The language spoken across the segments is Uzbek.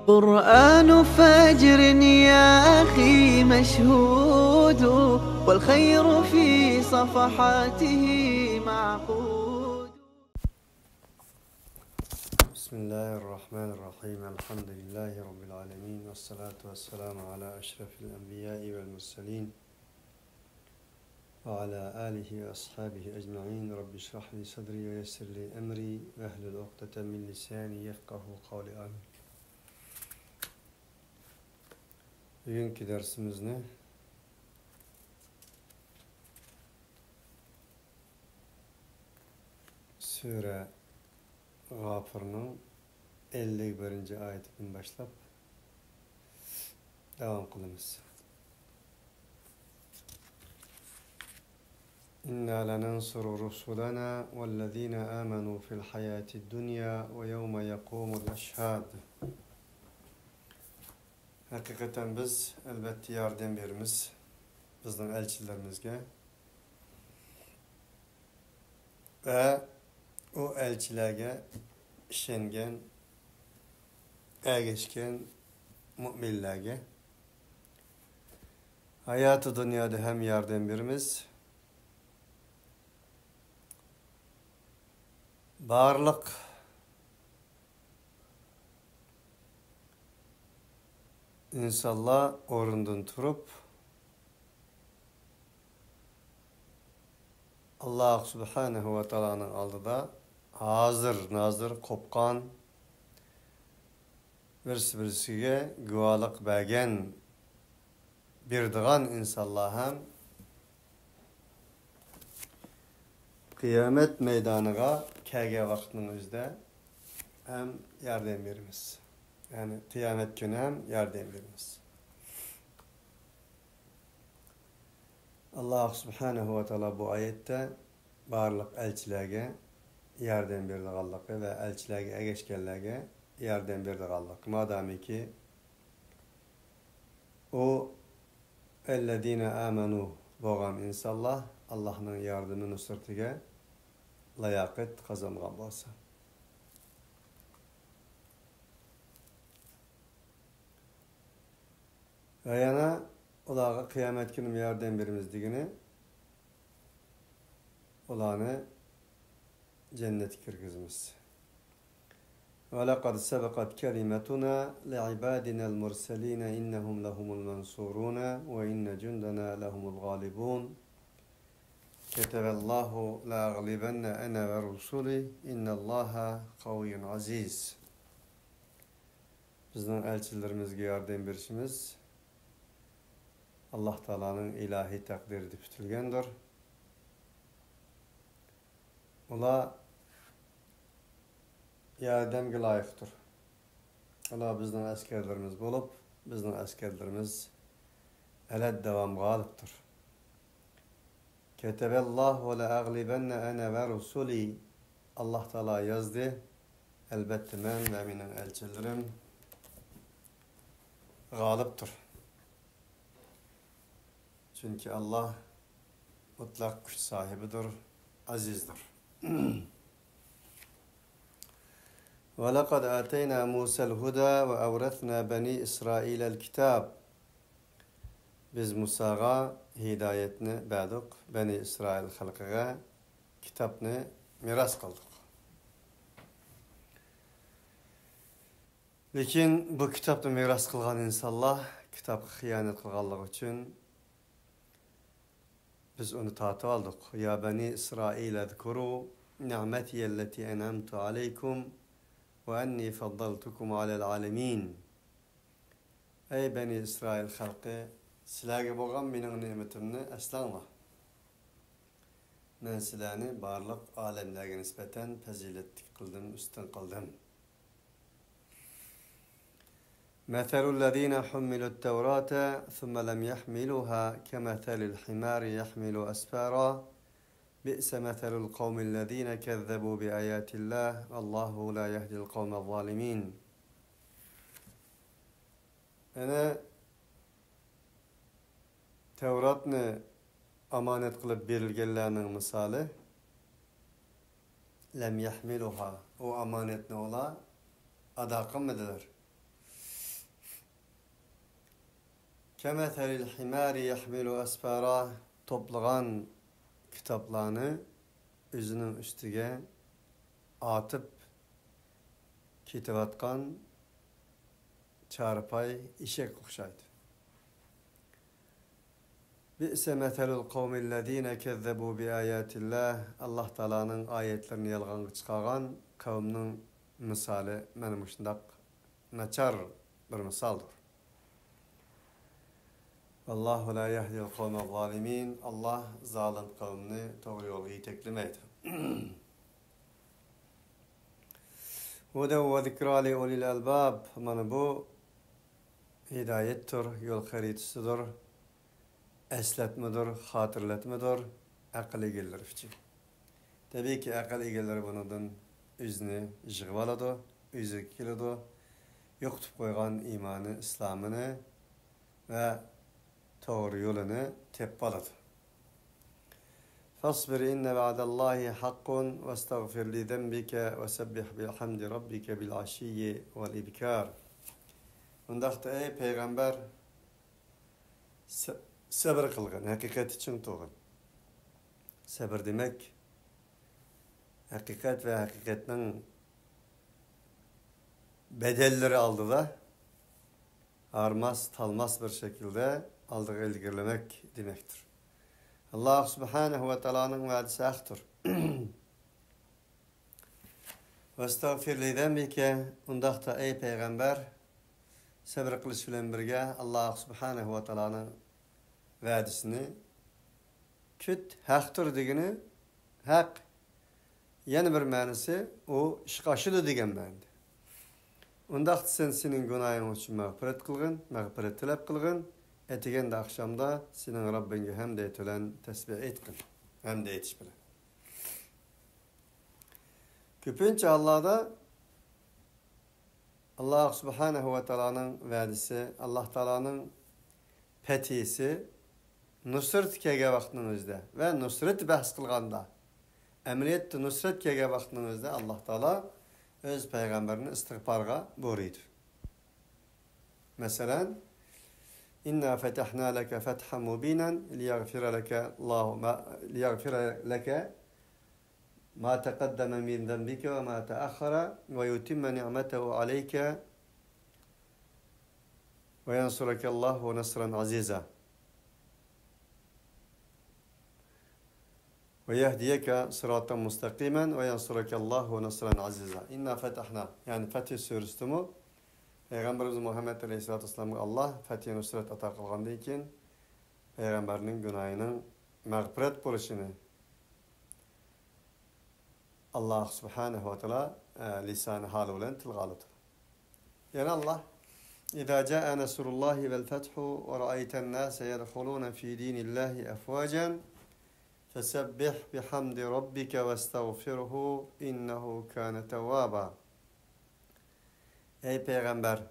قرآن فجر يا أخي مشهود، والخير في صفحاته معقود. بسم الله الرحمن الرحيم. الحمد لله رب العالمين، والصلاة والسلام على أشرف الأنبياء والمرسلين وعلى آله وأصحابه أجمعين. رب اشرح لي صدري ويسر لي أمري واحلل عقدة من لساني يفقه قولي. آمين. Bugünkü dersimizni Sure Gafir'nin 51. ayetinden başlap devam kılımız. İnna lenansuru rusulana vellezina amanu fil hayati dunya ve yevme yekumul eşhad. Hakikaten biz elbette yardım verimiz bizden elçilerimizge ve o elçilerge işengen, ergeçken müminlerge hayatı dünyada hem yardım verimiz, barlık İnşallah orundan turup Allah Subhanahu ve Taala'nın aldıda hazır nazır kopkan birisiga guvalık bergen birdiğan insanlar hem kıyamet meydanıga kelge vaktinin özde hem yardım verimiz. Yani kıyamet günü hem yardım verimiz. Allah Subhanahu ve Taala bu ayette barlık elçilerge yardım berdiğanlığı ve elçilerge ergeçkenlerge yardım berdiğanlığı. Madami ki o ellezine amanu boğan insanlar Allah'ın yardımı nusretiga layaqet kazangan bolsa. Ve yana ularga kıyamet günü yardım berimizdigini ularni cennet kirgizimiz. Ve laqad sabaqat kelimatuna li'ibadina al-mursalin innahum lahumul mansurun ve inne cundana lahumul galibun. Keteballahu la aghlibanna ana ve rusuli innallaha kaviyyun aziz. Bizden elçilerimizge yardım berişimiz Allah Taala'nın ilahi takdiri dip tutilgandir. Ular yardımga layıqdır. Ular bizden askerlerimiz bolup, bizden askerlerimiz eled devam galiptir. Keteballahu la aghlibanna ana ve rusuli. Allah Taala yazdı. Elbette men ve minin elçilerim galiptir. Çünkü Allah mutlak güç sahibidir, azizdir. وَلَقَدْ آتَيْنَا مُوسَى الْهُدَى وَأَوْرَثْنَا بَنِي إِسْرَائِيلَ الْكِتَابِ. Biz Musa'ga hidayetini verdik, Beni İsrail halkıga kitapını miras kıldık. Lekin bu kitapni miras kılgan insanlar kitapga xiyanet kılganlığı için biz onu tatib aldık. Ya Beni İsrail ezkuru ni'metiyelleti en'amtu aleykum ve enni faddaltukum alel alemin. Ey Beni İsrail halkı, sizlarga bolgan mening ne'matimni eslanglar. Men sizlarni barliq alemlarga nisbatan fazilatli qildim, ustun qildim. مثل الذين حملوا التوراة ثم لم يحملوها كمثل الحمار يحمل أسفارا بئس مثل القوم الذين كذبوا بآيات الله والله لا يهدي القوم الظالمين. أنا Tevrat'ni amanet kılıp berilgenlerinin misali lem yahmiluha, o amanetni ola ada qilmadilar. Kemethelil himari yahmilu asfara toplagan kitaplarını özünün üstüge atıp kitivatkan çarpay işek okşaydı. Bi'se metelul kavmillezine kezzebu bi ayatillah Allah Taala'nın ayetlerini yalgan çıkaran kavminin misali benim şundak naçar bir misaldır. Allahu la yahdil kavmel zalimin. Allah zalim kavmini doğru yolu yeteklemeydi. Hudav ve zikra li ulil albab. Mana bu hidayettir, yol haritasidir, eslatmadır, hatırlatmadır, akıl egeller için. Tabii ki akıl egeller bundan özünü yığıp aladı, özü keledi, yoqtup koygan imanı, İslam'ını ve doğru yolunu tep aladı. فاصبر إن وعد الله حق واستغفر لذنبك وسبح بحمد ربك بالعشي والإبكار. Ondaqda ey peygamber sabır kılgın, hakikat için tuğun. Sabır demek hakikat ve hakikatin bedelleri aldı da armaz, talmaz bir şekilde aldığı ilgirlemek demektir. Allah subhanahu ve ta'ala'nın vaadisi haktır. Vestağfir li zembike ondaqda ey peygamber sabır kılıç bilen birge Allah subhanahu ve ta'ala'nın vaadisini küt haktır degini hak yana bir manisi o işqaşıdı degen ma'nida. Ondaqda sen senin günahın üçün mağfiret kılgın, mağfiret talep kılgın. Etigen de akşamda senin Rabbinge hem de etülen tesbih etkin. Hem de etiş bile. Köpünçe Allah'da Allah subhanahu ve ta'ala'nın vaadisi, Allah ta'ala'nın petisi nusret kege vaxtının özde ve nusret bahs kılganda emniyet nusret kege vaxtının özde Allah ta'ala öz peygamberini istiğfarga boruydu. Mesela İnna fetahna leke fethan mubinan liyaghfira leke ma taqaddama min zenbike ve ma ta'akhkhara ve yutimme ni'metehu aleyke ve yansurake Allahu nasran aziza ve yehdiyeke sıratan mustaqimen ve yansurake Allahu nasran aziza. İnna fetahna yani Fetih Suresi mu? Peygamberimiz Muhammed Aleyhisselatü Vesselam'a Allah fetih nusret ata kılgandı için Peygamberinin günahının mağfiret buluşunu Allah subhanahu ve teala lisan-ı hal olan tilgalıdır. Yani Allah İzâ câe nesrullâhi vel fethu ve ra'ayten nâse yedhulûne fî dînillâhi efvâcen fesebbih bihamdi rabbike ve estağfirhu innehu kâne tevvâba. Ey peygamber,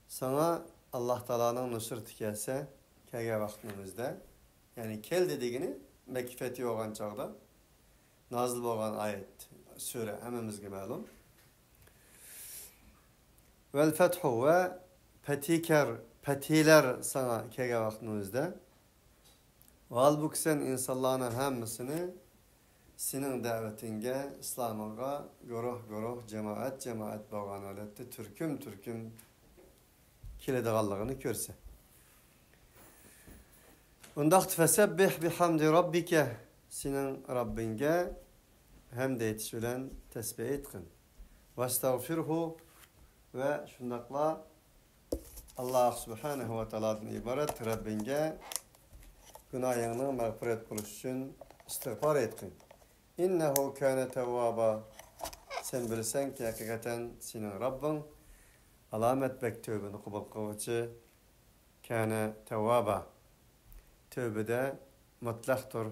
sana Allah Taala'nın nusreti gelse, kege vaxtımızda, yani kel dediğini mekifeti olan çağda, nazil olan ayet, sure hemimizge malum. Vel fethu ve petiler sana kege vaxtımızda, halbuki sen insanların hemmisini senin davetinge, İslam'a goruh, cemaat bağlan aletти, türküm kiledağallığını körse. Ondaqt fesebbih bihamdi rabbike senin Rabbinge hem de yetişilen tesbih etkin. Vestağfirhu ve şundakla Allah subhanahu ve ta'ala'dan ibaret Rabbinge günahını mağfiret buluş için istiğfar etkin. İnnehu kâne tevvâba. Sen bilsen ki hakikaten senin Rabbin alamet bek tövbeni kubul kılıcı kâne tevvâba. Tövbede mutlaktır,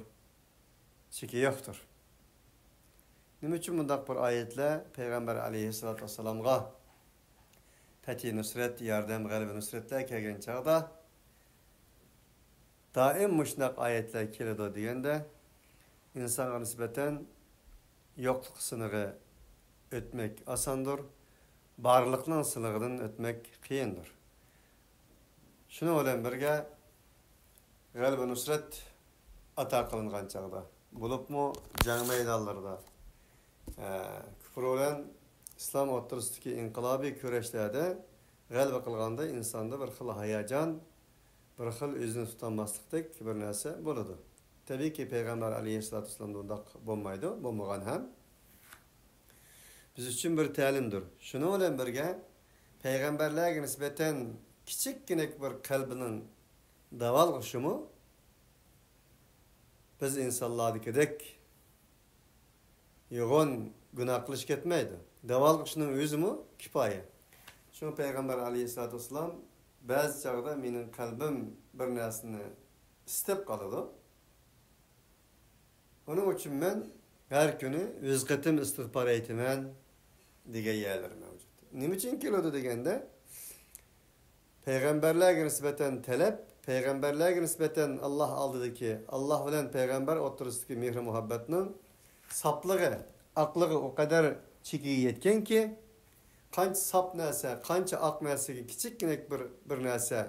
şiki yoktur. Nime için bundak bir ayetle Peygamber aleyhissalatü vesselam'a fetih nusret, yardım, galibi nusretler kelgen çağda daim muşnak ayetler keledi degende insana nispeten yokluk sınırı ötmek asandır, barlıkның sınırından ötmek kıyındır. Şunu bilan birga g'alaba nusrat ata qilingan chaqda, bo'libmi jang maydonlarida, kufr bilan islom o'rtasidagi inqilobiy kurashlarda g'alaba qilganda insonda bir xil hayajon, bir xil o'zini tutolmaslikdek bir narsa bo'ladi. Tabiiyki payg'ambar alayhissalatu vassalamda undaq bo'lmaydi, bo'lmagan ham. Biz uchun bir ta'limdir. Shuni bilan birga payg'ambarlarga nisbatan kichikkina bir qalbining davolg'ishimi biz insonlardagidek yo'g'on gunoh qilish ketmaydi. Davolg'ishning o'zimi kifoya. Shu payg'ambar alayhissalatu vassalam ba'zi chog'da mening qalbim bir narsani istab qoladi. Onun için men her kuni o'z qatim istig'for aytaman degan yerlar mavjud. Nima uchun keladi deganda, payg'ambarlarga nisbatan talab, payg'ambarlarga nisbatan Alloh oldidagi, Alloh bilan payg'ambar o'rtasidagi mehr muhabbatning sopligi, aqligi o qadar chekiga yetganki, qancha sop narsa, qancha oq narsaga kichikkina bir narsa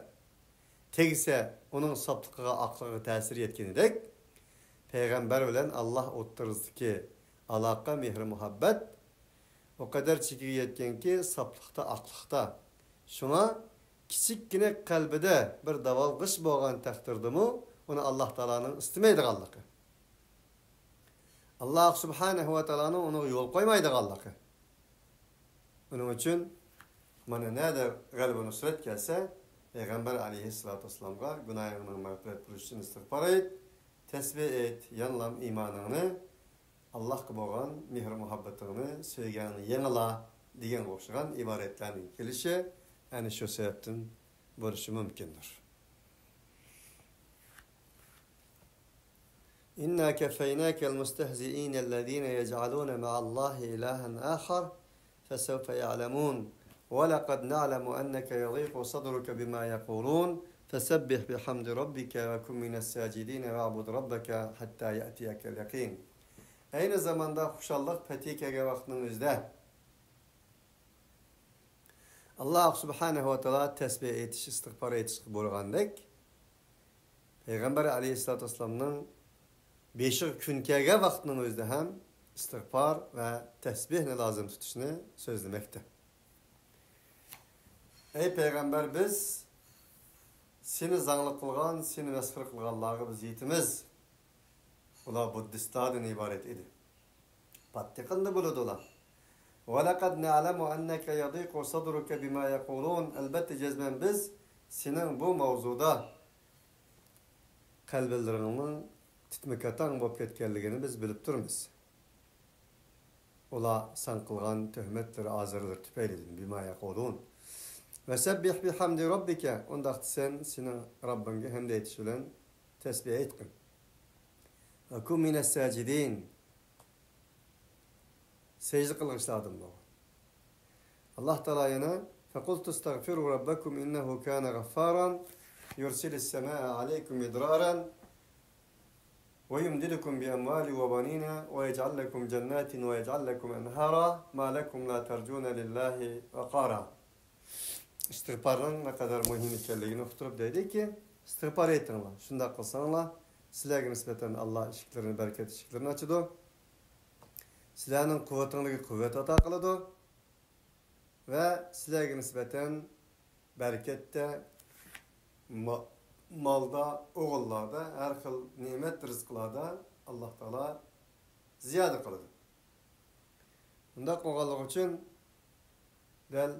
tegsa, uning sopligiga, aqliga ta'sir yetganidek, payg'ambar bilan Alloh o'rtasidagi aloqa, mehr muhabbat o qadar chekiga yetganki, soplikda, aqliqda. Shuna kichikkina qalbida bir davolg'ish bo'lgan taqdirdimi, uni Alloh taolaning istamaydiganligi. Alloh subhanahu va taolaning uni yo'l qo'ymaydiganligi. Buning uchun mana nada g'alaba nusrat kelsa, payg'ambar alayhissalatu vassalamga gunohingni mag'firat qilish uchun istig'for et, tasbih et, yanlam imoningni, Allohga bo'lgan mehr muhabbatingni, sevganingni yanala degan o'xshagan iboratlarning kelishi ana shu sababdan bo'lishi mumkindir. Inna kafaynakal mustahzi'in allazina yaj'aluna ma'allahi ilahan akhar fasawfa ya'lamun wa laqad na'lamu annaka yadhiqu sadruka bima yaqulun fasabbih bihamdi rabbika wa kun minas sajidin wa'bud rabbaka hatta ya'tiyakal yaqin. Aynı zamanda xushallik patikaga vaqtning o'zida Allah subhanahu wa ta'ala tasbih etish, istig'for etish bo'lgandek, payg'ambar alayhissalatu vassalamning 5 kun kelgan vaqtning o'zida ham istig'for va tasbihni lozim tutishni so'zlamoqda. Ey payg'ambar, biz seni zangli qilgan, seni masxir qilganlarga biz yetimiz. Ular buddistlardan iborat edi. Pattiqanda bo'ladi ular. وَلَقَدْ نَعْلَمُ أَنَّكَ يَضِيقُ صَدْرُكَ بِمَا يَقُولُونَ Elbette cezmen biz senin bu mavzuda qalblarının titmikatan bo'lib ketganligini biz bilib turmiz. Ular san qilgan tuhmatlar, azirlar tufaylidan bima yaqulun. Vesabbih bihamdi rabbika, undaqda sen senin Rabbinga hamd etish bilan tasbih etqin. Ve kun minas sajidin, secde qilishlardan bo'l. Alloh taolo yana faqultu astaghfiru rabbakum innahu kana ghaffaran yursilis samaa alaykum midraran ve yumdidukum bi amwali ve banina ve yec'al lakum jannatin ve yec'al lakum anhara ma lakum la tercuna lillahi vaqara. İstig'forning ne kadar muhim ekanligini uqtirib deydi ki, istig'for etinglar. Shunda qilsanglar, sizlarga nisbatan Alloh eshiklarini, barakat eshiklarini ochadi. Sizlarning quvvatingizga quvvat ato qiladi va sizlarga nisbatan barakatda, molda, o'g'illarda, har xil ne'mat rizqlarda Alloh taolo ziyoda qiladi. Bunda qolganlik uchun dal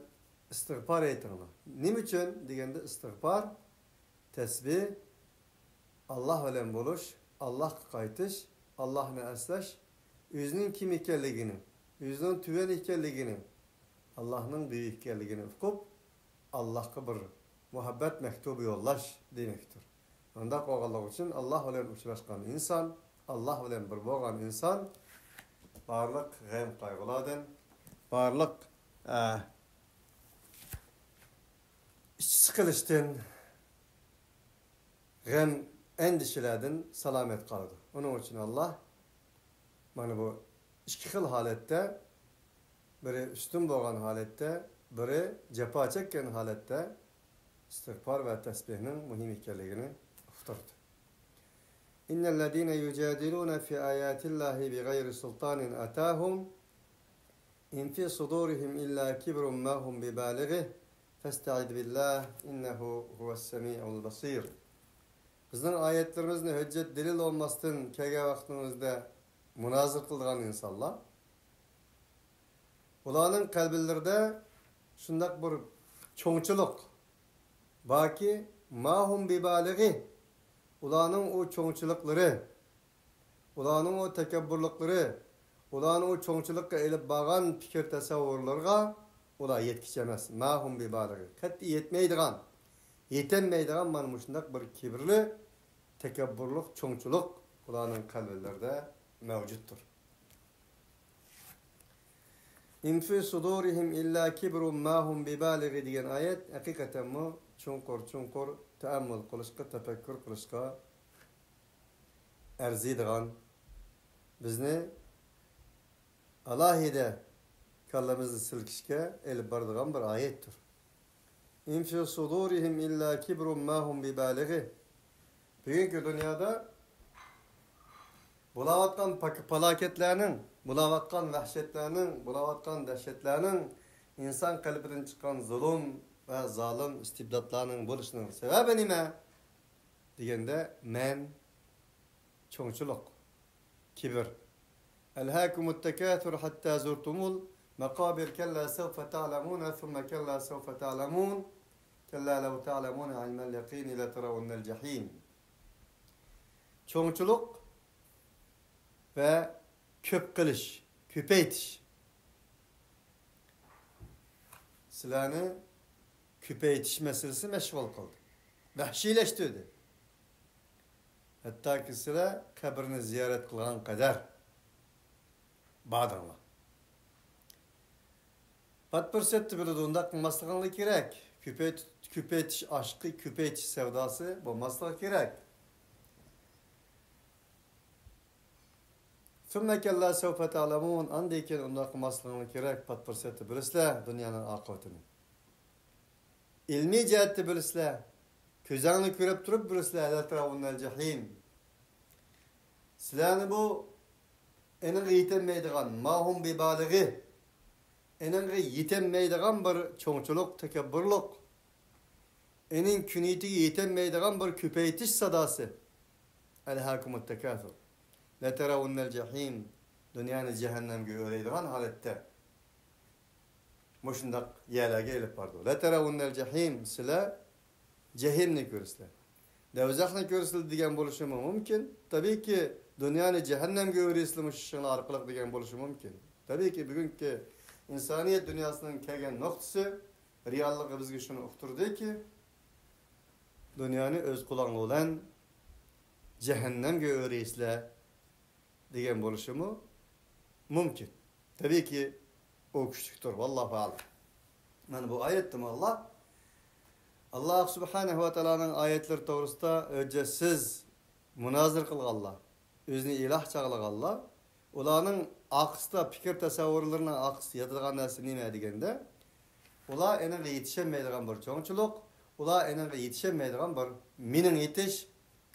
istig'for aytinglar. Nima uchun deganda istig'for, tasbih, Alloh bilan bo'lish, Allohga qaytish, Allohni aslash, o'zining kim ekanligini, o'zining tuvan ekanligini, Allohning buyuk ekanligini uqib, Allohga bir muhabbat maktubi yo'llash demakdir. Unda qolganlik uchun Alloh bilan uchrashgan inson, Alloh bilan bir bo'lgan inson barliq g'am qayg'ulardan, barliq ish siqilishdan, g'am endişelerden selamet qoladi. Onun için Allah mana bu ikki xil holatda, biri ustun bo'lgan holatda, biri jafo chekkan holatda istiğfar ve tesbihinin mühim hikayelerini uqtirdi. İnnellezîne yücadilûne fi âyâtillâhi bighayri sultânin atâhum in fî sudûrihim illâ kibrun mâ hum bibâlighih festa'id billah innehu huves-semî'ul basîr. Bizning ayetlerimizning hujjat delil olmasdan kelgan vaqtimizda munozir qilgan insonlar ularning qalblarida shundoq bir cho'ngchilik borki mahum bibalighi ularning o cho'ngchiliklari ularning o takabburliklari ularning o cho'ngchilikka elib borgan fikr tasavvurlarga ular yetkicha emas. Mahum bibalighi qat'i yetmaydigan yetenmeydiğen mana shundoq bir kibrli, tekabburluk, çoğunçuluk ularning qalblarida mavjuddir. In fi sudurihim illa kibrun ma hum bibalighi degan oyat haqiqatan mu chunqur ta'ammul qilishga, tafakkur qilishga arziydigan, bizni alohida kallamizni silkishga elib boradigan bir oyatdir. İn fi sudurihim illa kibrun ma hum bibalighi. Bugünkü dünyada bulavatkan falaketlerinin, bulavatkan vahşetlerinin, bulavatkan dehşetlerinin insan kalbinden çıkan zulüm ve zalim istibdatlarının buluşunun sebebi nime? Degende men, çoğunçuluk, kibir. Elhâkumut tekâthur hattâ zurtumul mekâbir kella sevfe ta'lemûne thumme kella sevfe ta'lemûn kella lev ta'lemûne ilmel yakîni leteravunel cehîm. Çoğunçuluk ve köp qilish, köpeytish. Sizlarni köpeytish meselesi meşgul qildi. Vahshiyleştirdi. Hatta ki sizlar qabrini ziyorat qilgan qadar bordinglar. Patpırsette biladi unda qilmasliginglar kerak. Köpeytish aşkı, köpeytish sevdası bo'lmasligi kerak. Thumma kalla sawfa ta'lamun andayken unda qilmasliginglar kerak. Patpırsette bilasizlar dunyoning oqibatini. İlmi jihatda bilasizlar. Ko'zingni ko'rib turib bilasizlar la jahim. Sizlarni bu aniq yetilmaydigan mahum bibalighi enenge yetenmeydiğen bir çoğunçuluk, tekabburluk, enin küniyetiga yetenmeydiğen bir köpeytiş sadası. El-hakumut tekâthur. Leteravunel cehîm. Dünyanı cehennemge öğreydiğen halette. Muşundak yerlerge elip bardı. Leteravunel cehîm. Sizler cehimni görürsüler. Devzakni görürsüler degen buluşu mümkün. Tabii ki dünyanı cehennemge öğreysilemişsin arkalık degen buluşu mümkün. Tabii ki bugünkü İnsaniyet dünyasının kelgen noktası reallığı bizge şunu uqtirdi ki dünyanı öz kulağına olan cehennemge öğreysizler degen buluşu mu mümkün. Tabii ki o küçüktür. Vallahu alem. Yani bu ayettim Allah subhanahu ve teala'nın ayetleri doğrusunda öcesiz münazir kılgallar. Özünü ilah çağılgallar. Ularning aqsda fikir tasavvurlarına aqs yadırgan narsa nima deganda ular aniq yetishmaydigan bir cho'ngchilik, ular aniq yetishmaydigan bir mening yetish,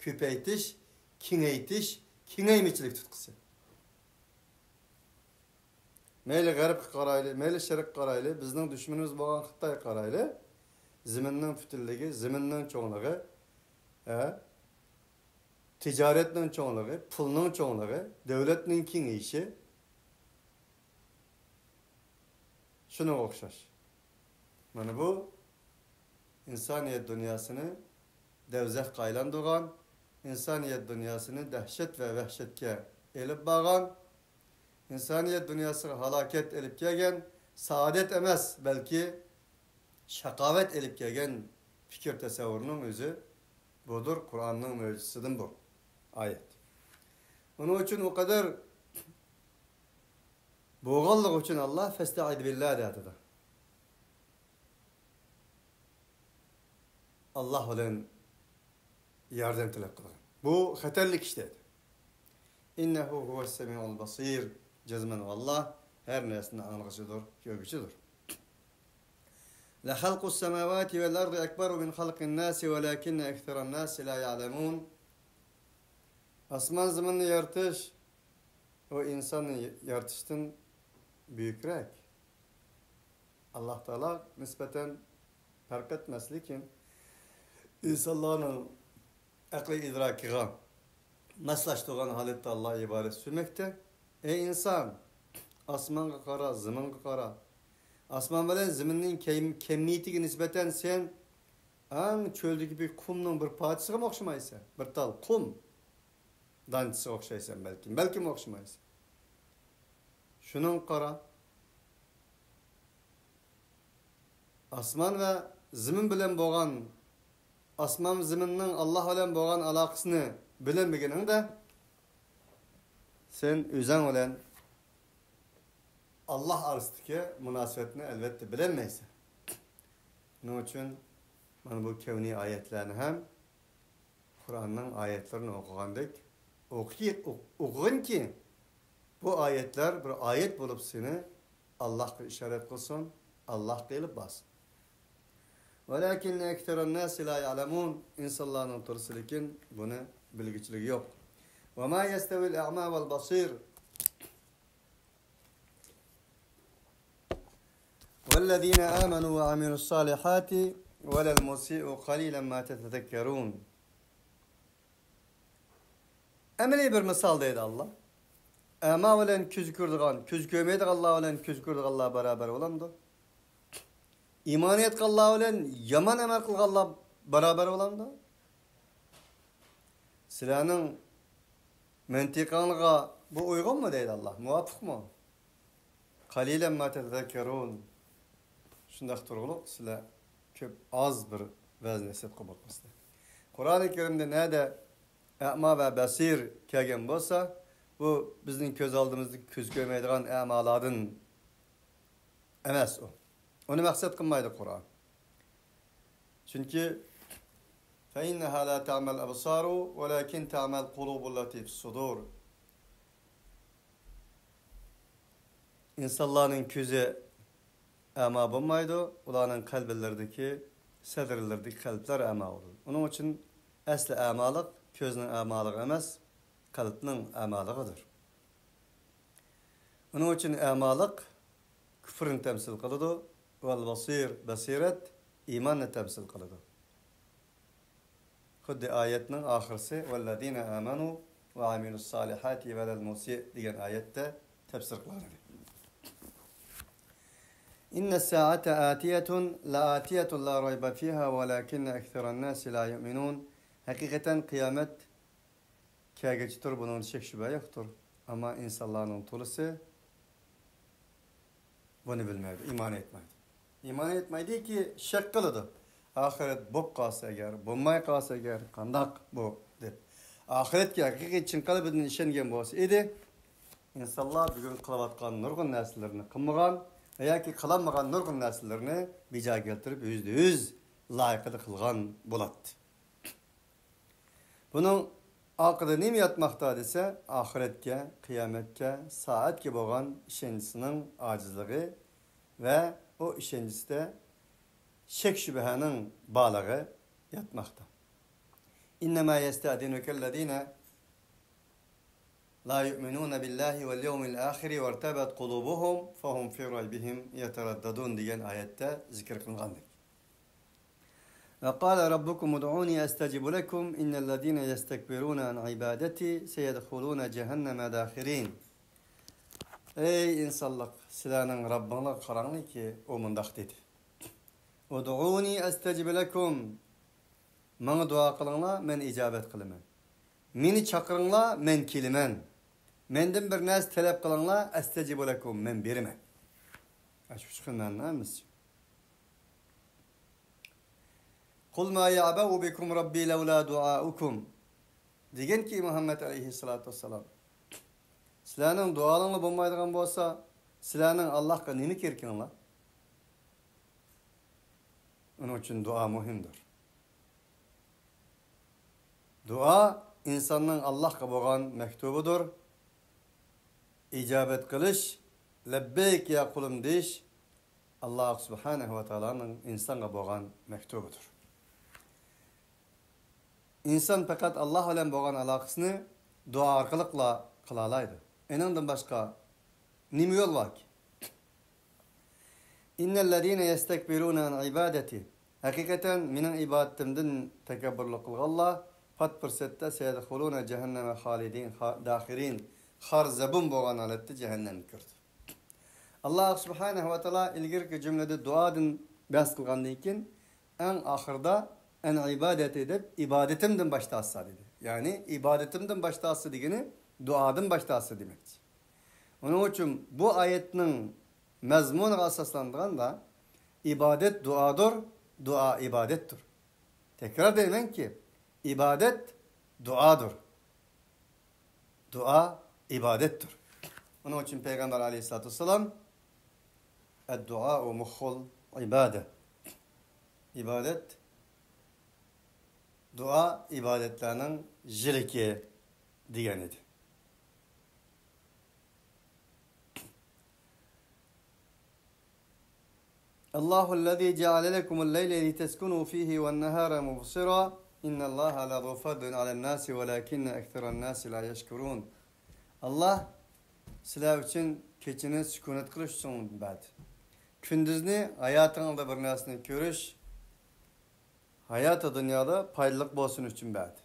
ko'paytish, kengaytish, kengaymichilik tutqusi. Mayli g'arbga qarayli, mayli sharqqa qarayli, bizning dushmanimiz bo'lgan Xitoy qarayli, zaminning futilligi, zaminning cho'ngligi, ticaretning çoğunluğu, pulning çoğunluğu, devletning kengayişi şuna o'xshash. Mana bu insoniyat dunyosini devzakqa aylantirgan, insoniyat dunyosini dahshat va vahshatga elib borgan, insoniyat dunyosiga halokat elib kelgan, saodat emas, balki shaqovat elib kelgan fikr tasavvurning o'zi budur, Qur'onning mo'jizasidan bu. Ayet. Onun için o kadar boğallık için Allah festa'id billah dedi. Allah olan yardım talep kılın. Bu haterlik işte. İnnehu huves-semi'ul basir. Cezmen Allah her nesne anlıcıdır, görgücüdür. لخلق السماوات والأرض أكبر من خلق الناس ولكن أكثر الناس لا يعلمون. Asman zamanı yaratış o insanı yaratıştan büyükrek. Allah Teala nispeten fark etmez, lekin insanların akli idrakiga maslaştığın halette Allah ibaret sürmekte. Ey insan, asmanga qara, zamanга qara. Asman bilen zaminning kemiyetiga nispeten sen ang çöldeki bir kumning bir parchasiga o'xshamaysan. Bir tal qum danchisiga o'xshaysan balki o'xshamaysan. Shuning qara. Asman ve zamin bilen bo'lgan asman zaminning Allah bilen bo'lgan aloqasini bilinmaganingda sen o'zing bilen Allah arasındaki münasebetini elbette bilemeysin. Bunun için ben bu kevni ayetlerini hem Kur'an'ın ayetlerini okugandık. Okuyun ki bu ayetler bir ayet bulup seni Allah'a işaret kılsın, Allah gelip basın. Velakin ekteran nasi la ya'lemun. İnsanların tırsılıkin bunu bilgiçliği yok. Ve ma yestevil a'ma vel basir. والذين آمنوا وعملوا الصالحات ولا المسيء قليلا ما تتذكرون. Emeli bir misal deydi Allah. Ama bilen köz gördüğün, köz görmeydik Allah bilen köz gördük Allah beraber olandı. İman ettik Allah bilen yaman emel kıldık Allah beraber olandı. Silahın mentikanlığa bu uygun mu deydi Allah? Muvafık mı? Kalilen ma tezekkerun. Şundak turguluk sizler köp az bir vezneset kabul kılsın. Kur'an-ı Kerim'de nerede a'ma ve basir kelgen bolsa, bu bizning köz aldığımızda köz görmeydiğen a'malardan emas o. Onu maksat kılmaydı Kur'an. Çünkü فَاِنَّهَا لَا تَعْمَ الْأَبْصَارُ وَلَكِنْ تَعْمَ الْقُلُوبُ الَّتِي فِي الصُّدُورِ. İnsanların közü ama bulmaydı, ulanın kalbillerdeki, sedrlerdeki kalpler ama olur. Onun için asli amalık, közünün amalığı emez, kalbinin amalığıdır. Onun için amalık, küfrün temsil kılıdı, vel basiret, imanla temsil kılıdı. Kuddi ayetinin ahirsi, وَالَّذ۪ينَ آمَنُوا وَعَمِلُوا الصَّالِحَاتِ وَلَا الْمُسِيء diyen ayette tefsir kılardı. İnne saate atiyetun la atiyetun la rayba fiha velakinne ekseran nasi la yu'minun. Hakikaten kıyamet kâgecidir, bunun şek şüphe yoktur. Ama insanların tulusu bunu bilmeydi, iman etmeydi. İman etmeydi ki şek kılıdı. Ahiret bop kalsa eğer, bulmay kalsa eğer, kandak bu deyip. Ahiret ki hakikat için kalbinin işengen bolsa idi. İnsanlar bugün kılavatkan nurgun nesillerini kılmagan, veya ki kılanmagan nurgun nesillerini bica keltirip %100 layıkıda kılgan buladı. Bunun akıda nemi yatmakta dese, ahiretke, kıyametke, saatke boğan işencisinin acizliği ve o işencisi de şek şübehanın bağlığı yatmakta. İnnemâ yestâdinükellezîne la yu'minûne billahi vel yevmil âhiri ve ertebet kulubuhum fehum fi raybihim yeteraddadun diyen ayette zikir kılıngandır. Ve kâle rabbukum ud'ûni estecib lekum innellezîne yestekbirûne an ibadeti seyedhulûne cehenneme dâhirîn. Ey insanlık, silahının Rabbına karanlı ki o mundak dedi. Ud'ûni estecib lekum. Bana dua kılınla, men icabet kılımen. Meni çakırınla, men kelimen. Menden bir nas talep kılınla, estecib lekum, men berimen. Açıp çıkından namız. Kul ma ya'ba'u bikum rabbi levla dua'ukum. Degen ki Muhammed aleyhissalatu vesselam. Silahının dualığını bulmaydıgan bolsa, silahının Allah'a nemi kerkinla? Onun için dua muhimdir. Dua insanın Allah'a boğan mektubudur. İcabet kılış, lebbeyk ya kulum deyiş, Allah subhanahu ve ta'ala'nın insana boğan mektubudur. İnsan fakat Allah ile boğan alakasını dua arkalıkla kılalaydı. Enandan başka nimi yol var ki? İnnellezîne yestekbirûne an ibadeti. Hakikaten minin ibadetimden tekebbürlük kılgallah. Pat pırsette seyedhulûne cehenneme halidin dahirin. Harzabun boğan alette cehennem kürdü. Allah subhanahu ve ta'ala ilgirki cümlede duadın bahs kılgandan keyin en ahırda en ibadet edip ibadetimden baştası dedi. Yani ibadetimden baştası degeni duadan baştası demekti. Onun için bu ayetinin mezmununa asaslandıranda ibadet duadır, dua ibadettir. Tekrar demen ki ibadet duadır. Dua ibadettir. Onun için Peygamber aleyhissalatü vesselam "Ed-duâ'u muhul ibâde." İbadet, dua ibadetlerinin jiriki degenidir. Allahu'llezî ceale lekumul leyle liteskunû fîhî ve'n-nehâre mubsira. İnnallâhe lezû fadlin alen-nâsi velâkinne ekserennâsi lâ yeşkurûn. Allah sizler için keçini sükunet kılış için bad. Kündüzni hayatınızda bir narsani görüş, hayatı dünyada paylık bolsun için bad.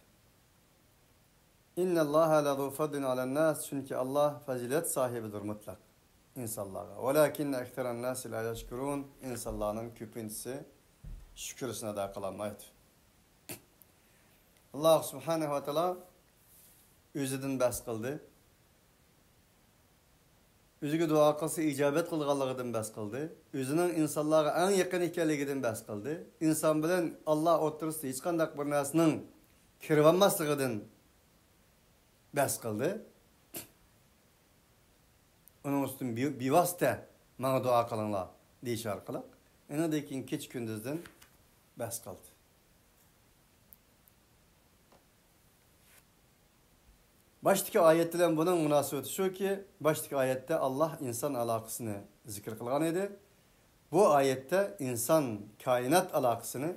İnnallâhe lezû fadlin alen-nâs. Çünkü Allah fazilet sahibidir mutlak insanlara. Velakinne ekserennâsi lâ yeşkurûn. İnsanların küpüntüsü şükürsüne de kılamaydı. Allah subhanahu ve ta'ala özüdün bahs kıldı. Özüge dua kılsa icabet kılganlığıdan bahs kıldı. Özünün insanlara en yakın ekanligidan bahs kıldı. İnsan bilen Allah otursa hiç kandak bir narsının kirvanmaslığıdan bahs kıldı. Onun üstün bir vasıta bana dua kılınlar deyiş arkalık. Enadaki keç gündüzden bahs kıldı. Baştaki ayetlerden bunun münasebeti şu ki, baştaki ayette Allah insan alakasını zikir kılgan idi. Bu ayette insan kainat alakasını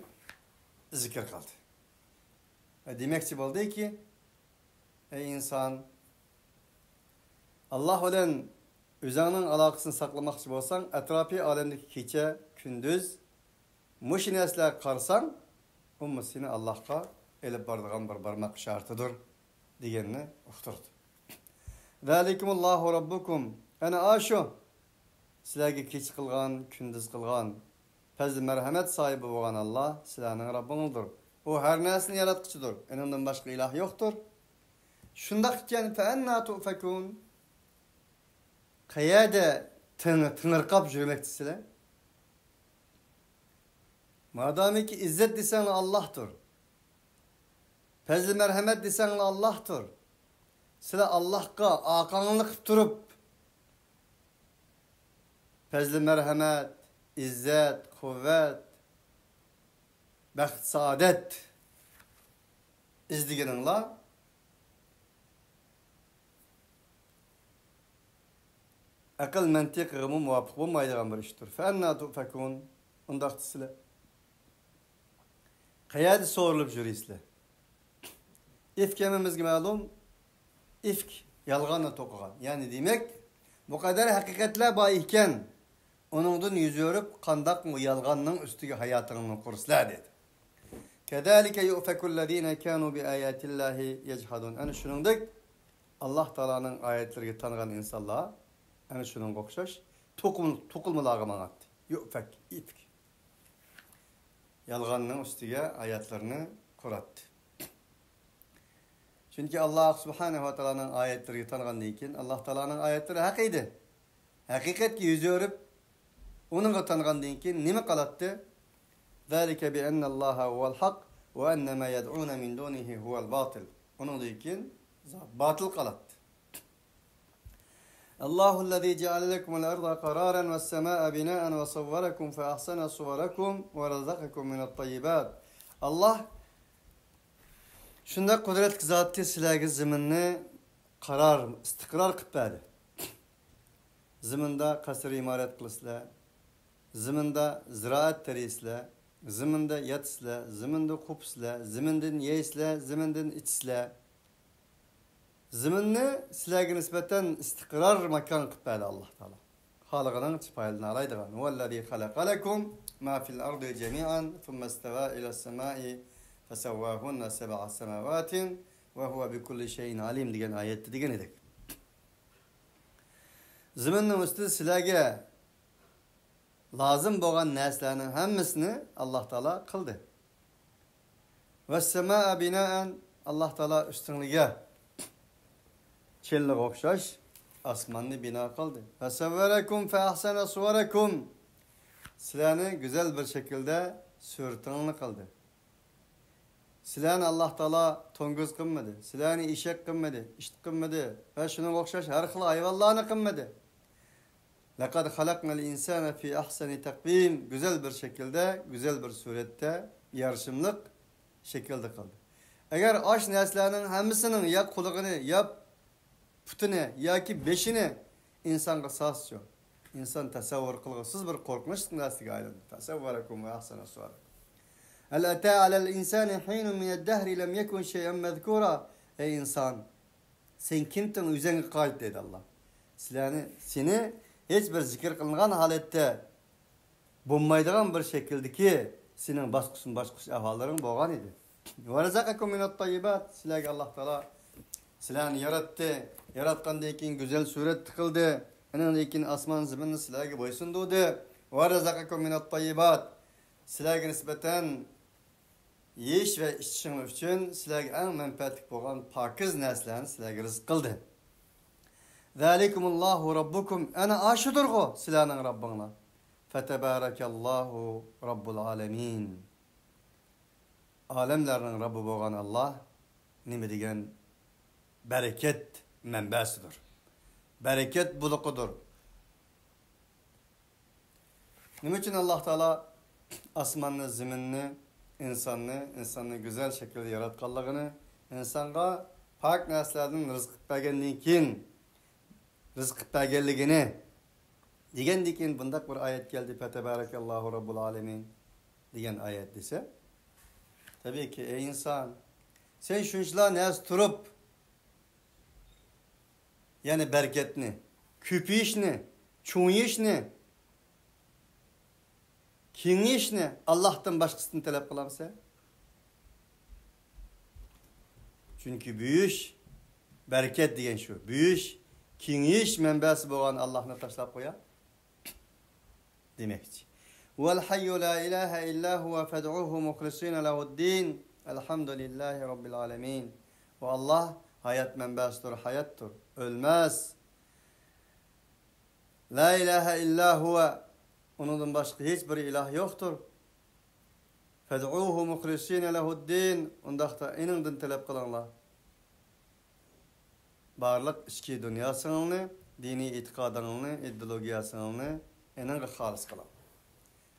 zikir kıldı. Demekçi oldu ki, ey insan, Allah ile özünün alakasını saklamakçı olsan, etrafi alemdeki gece, gündüz, muşinesler karsan, o seni Allah'a elip bardığın bir barmak şartıdır diyenini uqturdu. Zalikumullahu rabbukum. Ana aşu. Sizlarga keç kılgan, gündüz kılgan, fazl merhamet sahibi olan Allah sizlarning Rabbinizdir. O her narsani yaratquchidir. Ondan başka ilah yoktur. Şundaq ekan fa anna tufakun. Qayada tınırqab jürmeksizlar. Madamiki izzet desen Allah'tır. Fazl merhamet desen Allah'tır. Sizler Allah'a aqanlık turup fazl merhamet, izzet, kuvvet, baxt, saadet izdigininglar akıl mantiq g'imi muvofiq bo'lmaydigan bir ishdir. Fa anna tufakun. Undaq sizlar qayerda so'rilib jurasizlar? İfk yememizge ma'lum, ifk yalğanla to'qigan. Yani demek bu kadar hakikatlar bor ekan, onundan yüz örüp qandaq mı yalğanning ustiga hayotini qurslar dedi. Kedalike yu'fekullezine kanu bi ayatillahi yechhadun. Ana shuningdek Allah Taola'nın ayetleriga tanıgan insanlar ana shuningga o'xshash to'qilmalarga mang'atdi. Yu'fak, ifk. Yalğanning ustiga oyatlarini quratdi. Çünkü Allah subhanahu ve ta'ala'nın ayetleri tanıgandan keyin Allah Ta'ala'nın ayetleri haq edi. Haqiqatga yüz örüp onunga tanıgandan keyin nima qilatdi? Zalika bi anna Allaha huval haq ve anna ma yad'una min dunihi huval batil. Onundan keyin batil qilatdi. Allahu'llezî ceale lekumul arda qararan ve's semâ'a binâ'an ve savvarakum fe ahsana suvarakum ve razaqakum minat-tayyibat. Allah shunda qudratli zotga sizlarga zaminni qarar, istiqror qilib berdi. Zaminda qasr imorat qilasizlar, Ziminde ziraat terisle, ziminde yatsle, ziminde kupsle, ziminden yeysle, ziminden içsle. Ziminni sizlarga nisbatan istiqrar makan qilib berdi Alloh taolo. Xalqining chipoyilini alaydigan. Vallazi xalaqalakum ma fil ardi jami'an thumma istawa ila as-sama'i fasawwahunna sab'a samawatin va huwa bi kulli shay'in alim degan oyatda degan edik. Ziminning ustida sizlarga lozim bo'lgan narsalarning hammasini Alloh taolo qildi. Was-samaa bina'an Alloh taolo ustunligiga Çellik okşaş asmanını bina kıldı. Fesevverekum fe ahsene suvarakum. Silahını güzel bir şekilde sürtünlü kıldı. Silahını Allah Teala tonguz kılmadı. Silahını işek kılmadı. İşit kılmadı. Ve şunun okşaş her kıla ayvallahını kılmadı. Lekad halaknal insane fi ahseni takvim. Güzel bir şekilde, güzel bir surette yarışımlık şekilde kıldı. Eğer aş neslerinin hemisinin ya kulağını ya putini yoki beshini insonga soscho inson tasavvur qilg'isiz bir qo'rqinch narsaga aylandi. Tasavvurakum va ahsana suvar. Hal ata alal insani hinun min ad-dahr lam yakun shay'an mazkura. Ey inson, sen kimdin o'zingga qayt dedi Alloh. Seni hech bir zikr qilingan holatda bo'lmaydigan bir shakldagi sening bosqish ahvollaring bo'lgan edi. Va razaqakum min at-tayyibat. Sizlarga Alloh taolo sizlarni yaratdi. Yaratgandan keyin güzel suret tıkıldı. Ondan keyin asman ziminni sizlarga bo'ysundirdi. Va razaqakum minat tayyibat. Sizlarga nisbatan yeyish va ichishing uchun sizlarga eng manfaatli bo'lgan pokiz narsalarni sizlarga rizq qildi. Zalikumullohu robbukum ana ashudurg'u sizlarning Robbinglar. Fatabarakallohu robbul alamin. Alemlarning Robbi bo'lgan Alloh nima degan bereket menbesidir. Bereket bulukudur. Bunun için Allah Teala asmanını, ziminini, insanını güzel şekilde yaratkanlığını, insanga pak neslerden rızkı belgenliğini degendikin bundak bir ayet geldi. Fetebarakallahu Rabbul Alemin diyen ayet ise tabii ki ey insan sen şunçla nes turup yani bereketini, küpüşni, çoğuyuşni, kengişni Allah'tan başkasını talep kılamsa. Çünkü büyüş, bereket diyen şu. Büyüş, kengiş menbesi boğan Allah'ını taşlap koya. Demek için. Vel hayyu la ilahe illa huve fed'uhu muhlisine lehuddin. Elhamdülillahi Rabbil alemin. Ve Allah hayat menbesidir, hayattır. Ölmez. La ilahe illa huve. Ondan başka hiçbir ilah yoktur. Fed'uhu muhlisine lehuddin. Ondaqda ininden talep kılanlar. Barlık içki dünyasını, dini itikadını, ideologiyasını eninge halis kılan.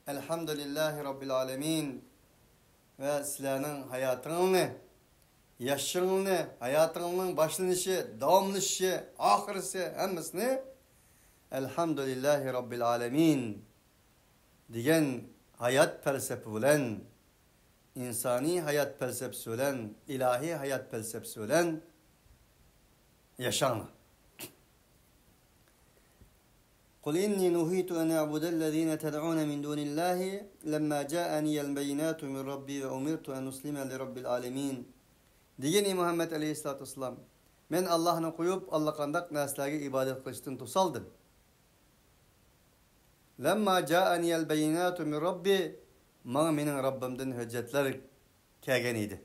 Elhamdülillahi Rabbil alemin. Ve sizlerin hayatını, yaşını, hayatının başlanışı, devamlışı, ahirisi, hemmisini Elhamdülillahi Rabbil alemin diyen hayat felsefesi bilen, insani hayat felsefesi bilen, ilahi hayat felsefesi bilen yaşanır. قل إني نهيت أن أعبد الذين تدعون من دون الله لما جاءني البينات من ربي وأمرت أن أسلم لرب العالمين. Diyeni Muhammed Aleyhisselatü Vesselam, men Allah'ını koyup Allah kandak neslerge ibadet kılıçtın tusaldım. Lemma ca'aniyel beyinatu min Rabbi, bana menin Rabbimden hüccetler kegen idi.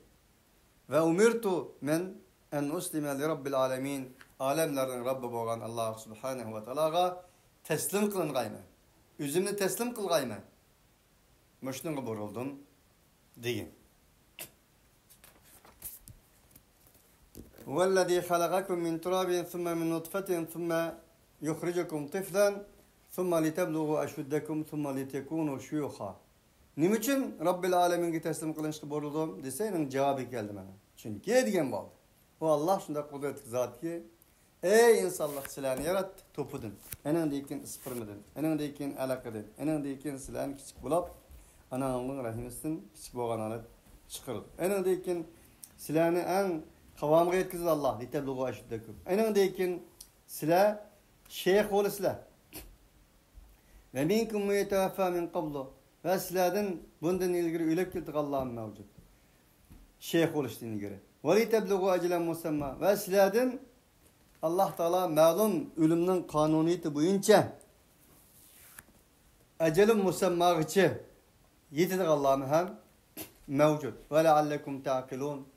Ve umirtu men en uslime li Rabbil alemin, alemlerin Rabbi boğan Allah Subhanahu ve Teala'ga teslim kılın üzümünü teslim kıl gayme. Müşnüğü boruldun deyin. وَالَّذ۪ي خَلَقَكُمْ مِنْ تُرَابٍ ثُمَّ مِنْ نُطْفَةٍ ثُمَّ يُخْرِجَكُمْ طِفْلًا ثُمَّ لِتَبْلُغُوا أَشُدَّكُمْ ثُمَّ لِتَكُونُوا شُيُوخًا. Niçin Rabbil Alemin'e teslim kılınçlı boruldum desenin cevabı geldi bana. Çünkü diyen bu. O Allah şunda kudretli zat ki Ey insanlar sizlarni yaratdi topudan. Eningdekin ispirmidan, eningdekin alaqadan, eningdekin sizlarni kichik bo'lib, anangning rahimisidan kichik bo'lgan holat chiqirdi. Eningdekin sizlarni eng qavamga yetkazdi Alloh, litablugu ashuddakum. Eningdekin sizlar sheyx bo'lasizlar. Ve minkum yetawaffa min qablu. Ve sizlardan bundan ilgiri ölüp keldik Allah'ın mevcut. Şeyh oluştuğuna göre. Ve liteblugu acelen musamma. Ve sizlardan Allah Teala ma'lum ölümün kanuniyeti boyunca acelin musammağı yetidik Allah'ın hem mevcut. Ve leallekum ta'kilun.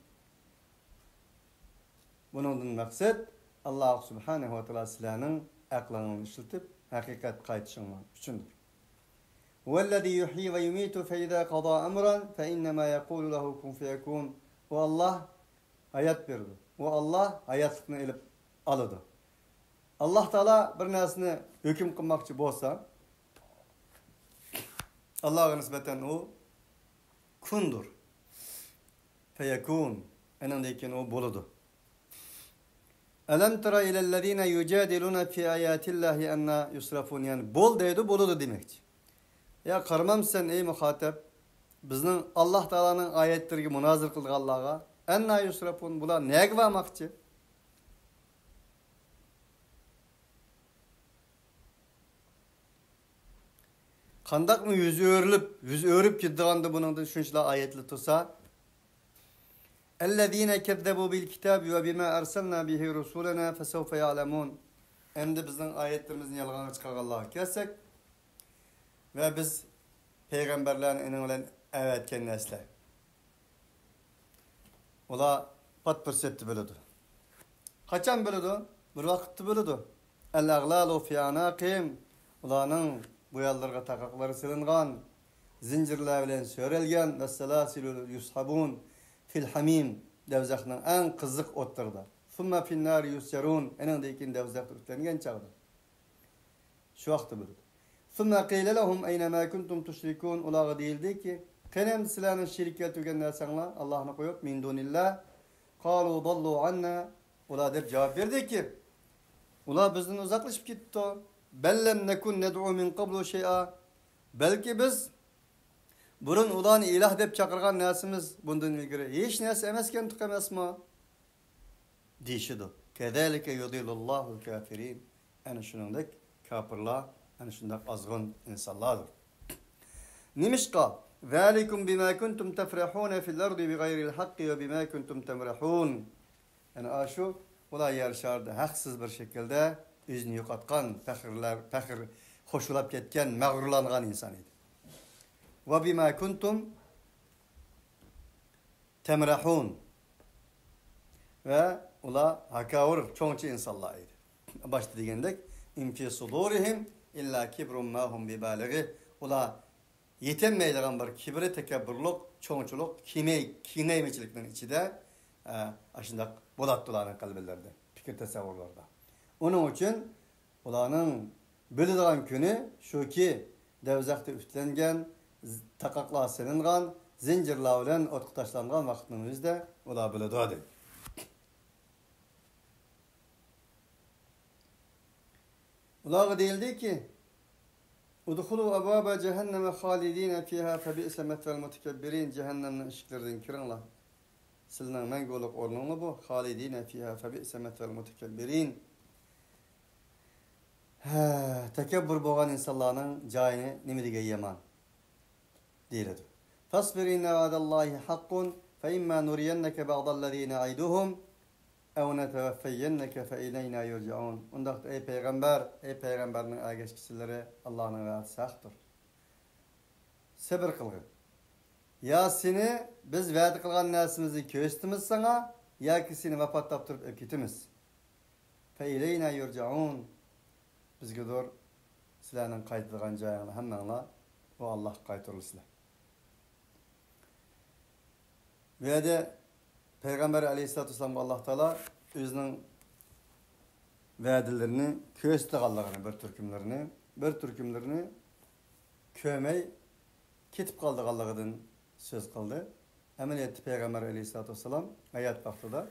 Bunun maksat Allah Subhanahu ve Teala sizlerin aklını işletip hakikat kayıtışınma üçündür. وَالَّذِي يُحْيِي وَيُمِيتُ فَإِذَا قَضَى أَمْرًا فَإِنَّمَا يَقُولُ لَهُ كُنْ فَيَكُونُ. O Allah hayat verdi. O Allah hayatını elip alıdı. Allah Teala bir narsani hüküm kılmakçı bolsa Allah'a nispeten o kundur. Feyekun. Enindeyken o boludu. Elem tera ilellezine yücadiluna fi ayatillahi enna yusrafun. Yani bol deydi, boludu demekçi. Ya karmam sen ey muhatap, bizning Allah Teala'nın ayetlerine münazır kıldık Allah'a. Enna yusrafun. Bular neye varmakçı? Kandak mı yüzü örüp gittiğinde bunun da şunçla ayetli tutsa. اَلَّذ۪ينَ كَذَّبُوا بِالْكِتَابِ وَبِمَا اَرْسَلْنَا بِهِ رُسُولَنَا فَسَوْفَ يَعْلَمُونَ. Endi bizning ayetlerimizin yalğanı çıkar Allah'a kelsek ve biz peygamberlerin enilen evetken nesle. Ola pat pırsetti bölüdü. Kaçan bölüdü? Bir vakitti bölüdü. El-aglalu fi anaqim. Ulanın bu yallarga takakları silingan, zincirler bilen sörelgen ve selasilü yushabun fil hamim. Devzakның en kızık otturda. Thumma fin nari yusjarun. Enindeykin devzak ütlengen çağda. Şu vaxtı bölüdü. Thumma qeyle lehum eyne ma kuntum tuşrikun. Ulağı değildi ki kenem silahın şirket tügen dersenler Allah'ını koyup min dunillah. Qalu dallu anna. Ula der cevap verdi ki ula bizden uzaklaşıp gitti o. Bellem nekun ned'u min qablu şey'a. Belki biz burun ulan ilah dep çakırgan nesimiz bundan ilgiri hiç nesi emesken tıkamasma deyişidir. Kezalike yudillullahu kafirin. Yani şunundaki kafirler, yani şundak azgın insanlardır. Nimişka zalikum bima kuntum tefrahun fil ardi bigayril hakki ve bima kuntum temrahun. Yani aşu ula yarışardı haksız bir şekilde yüzünü yokatkan, pehir hoşulap ketken, mağrurlangan insan idi. Ve bima kuntum temrahun. Ve ula hakavur çoğunçu insanlar idi. Başta degendek imfi sudurihim illa kibrun ma hum bibaligi. Ula yetemeydiğen bir kibri, tekebburluk, çoğunçuluk, kineymeçiliklerin içinde aşındak bulattıların kalbelerde, fikir tesavvurlarda. Onun için ulanın bölüdüğün günü şu ki devzakta üstlengen, takakla selingan, zincirla bilen otku taşlangan vaktimizde ula bölüdüğüdür. Ulağı değildi ki udhulu ababa cehenneme halidine fiha febi'se metvel mutekebbirin. Cehennemden ışıklardan kirinla silinen mengoluk ornunu bu. Halidine fiha febi'se metvel mutekebbirin. Tekebbür boğan insanların cayini nimidige yaman değildir. Fasbir inne vaadallahi hakkun fe imma nuriyenneke ba'dallezine ayduhum ev neteveffeyyenneke fe ileyna yurcaun. Ondaqda ey peygamberinin ağaç kişileri Allah'ın vaadisi haktır. Sabır kılgın. Ya seni biz vaad kılgan nesimizi köstimiz sana ya ki seni vapatlap durup öpkitimiz. Fe ileyna yurcaun. Bizge doğru silahının kayıtılgan cayağına hemenla o Allah kayıtırlı silah. Ve de Peygamber aleyhissalatü vesselam Allah Teala özünün vaadilerini köste kaldığını bir türkümlerini kömey ketip kaldı kaldığından söz kıldı. Hemen etti Peygamber aleyhissalatü vesselam hayat vaktida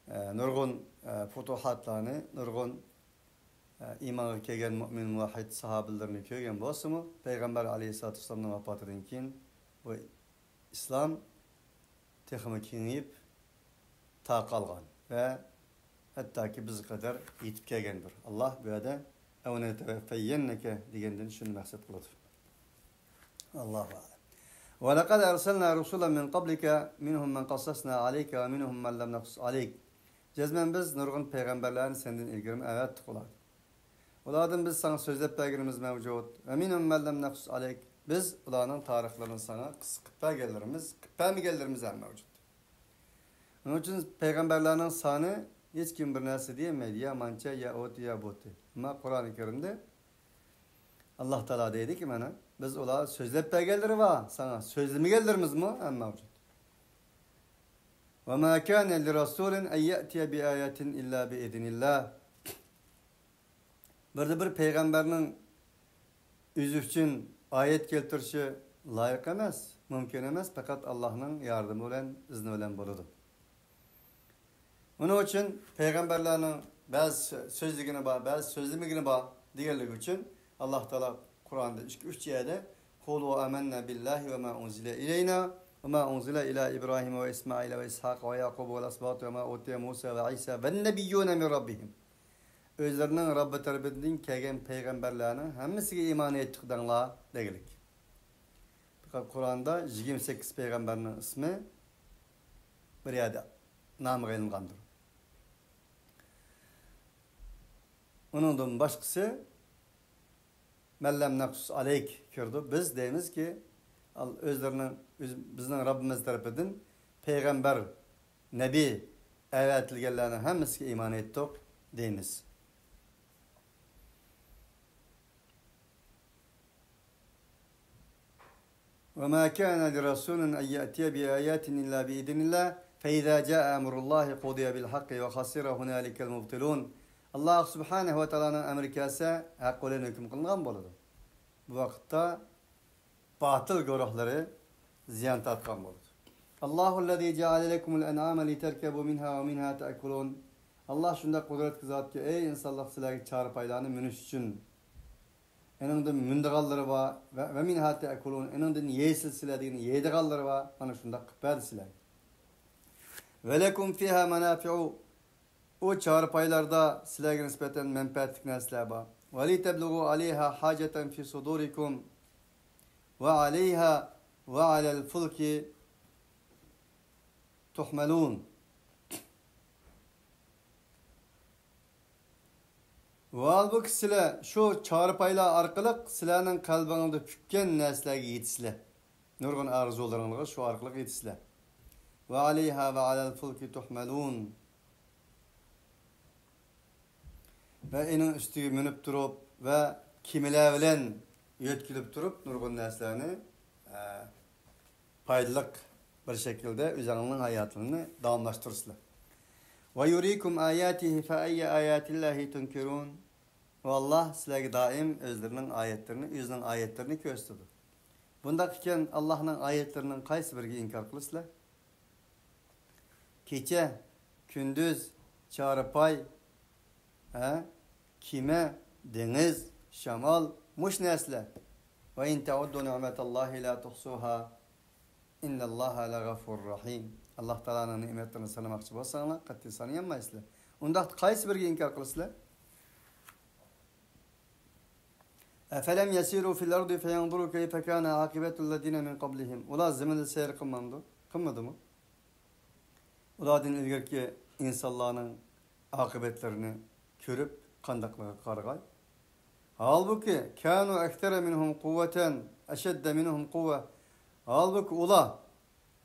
nurgun futuhatlarını, nurgun imanı kelgen mümin muvahhid sahabilerini kögen bolsumu, Peygamber aleyhissalatu vesselam'ın vafatıdan keyin bu İslam texmi kengeyip ta kalgan ve hatta ki biz kadar yetip kelgendir. Allah bu yerda "Evne teveffeyyenneke" degenden şunu maksat kılıdır. Allahu alem. Ve lekad erselna rusulan min qablika minhum men qassasna aleyke ve minhum men lem naqsus aleyk. Cezmen biz nurgun peygamberlerini senden ilgirim evet tıkuladı. Ulardan biz sana sözlep belgelerimiz mevcut. Ve minhum men lem naqsus aleyk. Biz ularının tarihlerini sana kısık belgelerimiz mevcut. Onun için peygamberlerinin sanı hiç kim bir nerse diyemedi. Ya mança ya ot ya botu. Ama Kur'an-ı Kerim'de Allah Teala dedi ki bana biz ular sözlep belgeleri var sana. Sözlü belgelerimiz mi? Mevcut. Ve ma kana li rasulin en ya'tiye bi ayatin illa bi idnillah. Bir peygamberinin üzü için ayet keltirişi layık emas, mümkün emas, fakat Allah'ın yardımı bilen, izni bilen boludu. Onun için peygamberlerin bazı sözlüğüne bağ, bazı sözlüğüne bağ diğerlik için Allah Teala Kur'an'da 3 yerde "Kulu amennâ billahi ve ma unzile ileyna ve ma unzile ila İbrahim ve İsmail ve İshak ve Yakub ve asbat ve ma utiye Musa ve İsa ve nebiyyûne min rabbihim." Özlerinin Rabbi tarafından kelgen peygamberlerinin hemmesiga iman ettik danlar degilik. Fakat Kur'an'da 28 peygamberinin ismi bir yerde namı kıyılgandır. Onundan başkası mellem naksus aleyk kirdi. Biz deyimiz ki özlerinin bizden Rabbimiz tarafından peygamber, nebi evetilgenlerinin hemmesiga iman ettik deyimiz. وما كان لرسول أن يأتي بآيات إلا بإذن الله فإذا جاء أمر الله قضي بالحق وخسر هنالك المبطلون. Allah Subhanahu ve Taala'nın Amerikası hakkıyla hüküm kılınan boludu. Bu vakitte batıl görüşleri ziyan tatkan boludu. Allahu'llezî ceale lekumul en'âme literkebu minha ve minha ta'kulun. Allah şunda kudret kızat ki ey insanlar sizlerge çarpaylarını münüş için eninde mündigalları var ve minha ta'kulun. Eninde yesil siladiğini yedigalları var. Ana şunda kıpad siler. Ve lekum fiha menafi'u. O çarpaylarda sizlerge nispeten menfaatlik nesler var. Ve li tebluğu aleyha haceten fi sudurikum ve aleyha ve alel fulki tuhmelun. Ve halbuki sizler şu çarpaylar arkalık sizlerinin kalbinizde tükken neslerge yetisizler. Nurgun arzularınızı şu arkalık yetisizler. Ve aleyha ve alel fulki tuhmelun. Ve enin üstüge minip durup ve kimiler bilen yetkilip durup nurgun neslerini paydalık bir şekilde üzerinin hayatını davamlaştırırsınlar. Ve yurikum ayatihi fe ayye ayatillahi tunkirun. Ve Allah sizlerge daim özlerinin ayetlerini gösterdi. Bundaki Allah'ın ayetlerinin kaysi birge inkar kılısılar? Keçe, kündüz, çarpay, kime, deniz, şamal, muş nesle. Ve in teuddu ni'metallahi la tuhsuha. İnnallaha la gafurur rahim. Allah Teala'nın nimetlerini sanamakçı bolsaňlar, qat'y sanaýanmaýsızlar. Unda qaýsy birge inkar kılysızlar? Efelem yesiru fil ardi feyanzuru keyfe kana akibetul ladina min qablihim. Ular zeminde seyir kılmadı mı? Ulardan ilgirki insanların akıbetlerini körüp kandaklığa kargay. Halbuki kanu ektere minhum kuvveten eşedde minhum kuvve. Halbuki ular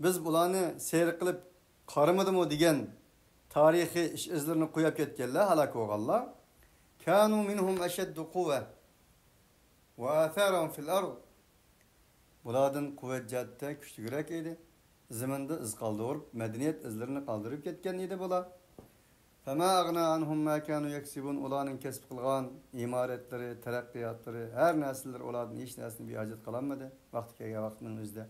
biz bularni seyir kılıp karımadı mı digen tarihi iş izlerini koyup ketkenler halak olganlar. Kanu minhum eşeddu kuvve ve atharan fil ard. Bulardan kuvvet cihatte güçlüyerek idi. Zeminde iz kaldırıp medeniyet izlerini kaldırıp ketken idi bular. Fema agna anhum ma kanu yaksibun. Ularning kesip kılgan imaretleri, terakkiyatları, her nesiller ulardan hiç neslini bir hacet kalanmadı. Vakti kelgen vaktinin özde.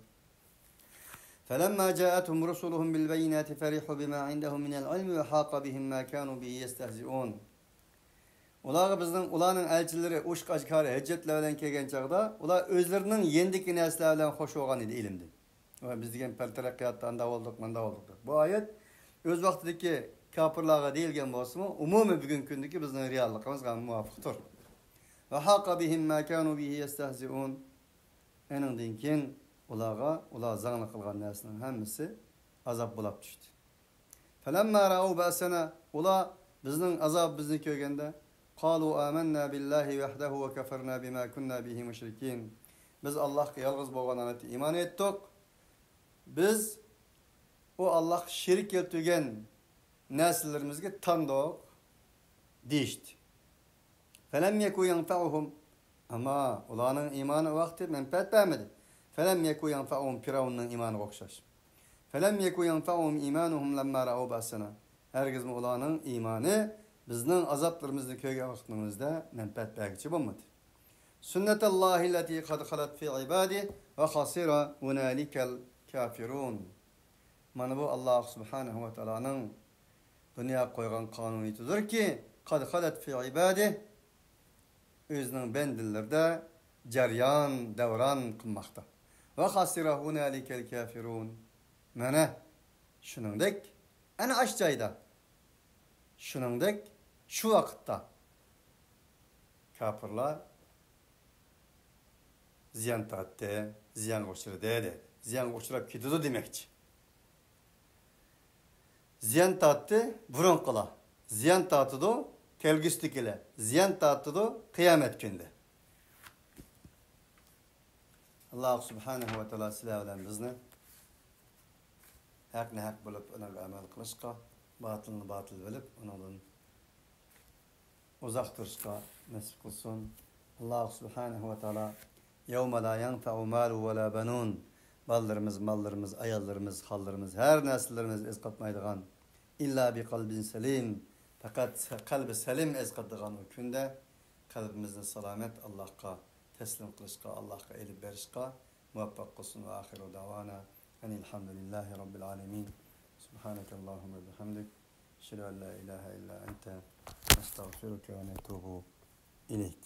فَلَمَّا جَاءَتْهُمْ رُسُلُهُمْ بِالْبَيِّنَاتِ فَرِحُوا بِمَا عِنْدَهُمْ مِنَ الْعِلْمِ وَحَاقَ بِهِمْ مَا كَانُوا بِهِ يَسْتَهْزِئُونَ. Ularning elçileri uç açkarı hüccetler bilen kelgen çağda ular özlerinin yendiki nesler bilen hoş olgan idi ilimdi. Biz degen perterakkiyatda anda olduk, manda olduk. Bu ayet öz vaqtidagi kafirlarga deyilgen bolsa-mu, umumi bugün gündeki bizning realligimizga muvofiqdir. Ve haqa bihim ma kanu bihi yestehzi'un. Enindin keyin ular zangli qilgan narsaning hammasi azab bo'lib tushdi. Falamma ra'u ba'sana ular bizning azobimizni ko'rganda qalu amanna billahi wahdahu wa kafarna bima kunna bihi mushrikin. Biz Allohga yolg'iz bo'lganini iymon etdik. Biz o Allah şirk keltirgan narsalarımizga tandoq deyishdi. Falam yaku yanfa'uhum ama ularning iymoni vaqti manfaat bermadi. Falam yaku yanfa'uhum Firavunning iymoniga o'xshash. Falam yaku yanfa'uhum imanuhum lamma ra'u ba'sana. Hergiz ularning iymoni bizning azoblarimizni ko'rgan vaqtimizda manfaat bergichi bo'lmadi. Sunnatullahi allati qad khalat fi ibadihi va khasira hunalikal kafirun. Mana bu Allah subhanahu wa ta'ala'nın dünya koygan kanuniyetidir ki kad halet fi ibadihi özünün bendillerde ceryan, devran kılmakta. Ve hasira hunalikel kafirun. Mana shuningdek ana aşcayda shuningdek şu vaqtda kafirlar ziyan tortdi, ziyan uçurdi, ziyan uçurab ketdi demekçi. Ziyan tortdi burun qila, ziyan tortdi kelgustikile, ziyan tortdi qiyomat kunida. Allah subhanahu wa ta'ala sizlar bilan bizni haqni haq bo'lib ularga amal qilishga, batilni batil bilib undan uzoq turishga nasib qilsin. Allah subhanahu wa ta'ala yawma la yanfa'u malu wa la banun. Mallarımız, ayallarımız, hallarımız, her nesillerimiz ezqatmaydigan illa bi qalbin salim. Fakat kalbi salim ezqatdigan o kunda qalbimizni salomat Allohga teslim qilishga, Allohga elib berishga muvaffaq qilsin. Va axiru davana alhamdulillahi robbil alamin. Subhanakallahumma bihamdik. Ashhadu an la ilaha illa anta astaghfiruka wa atubu ilayk.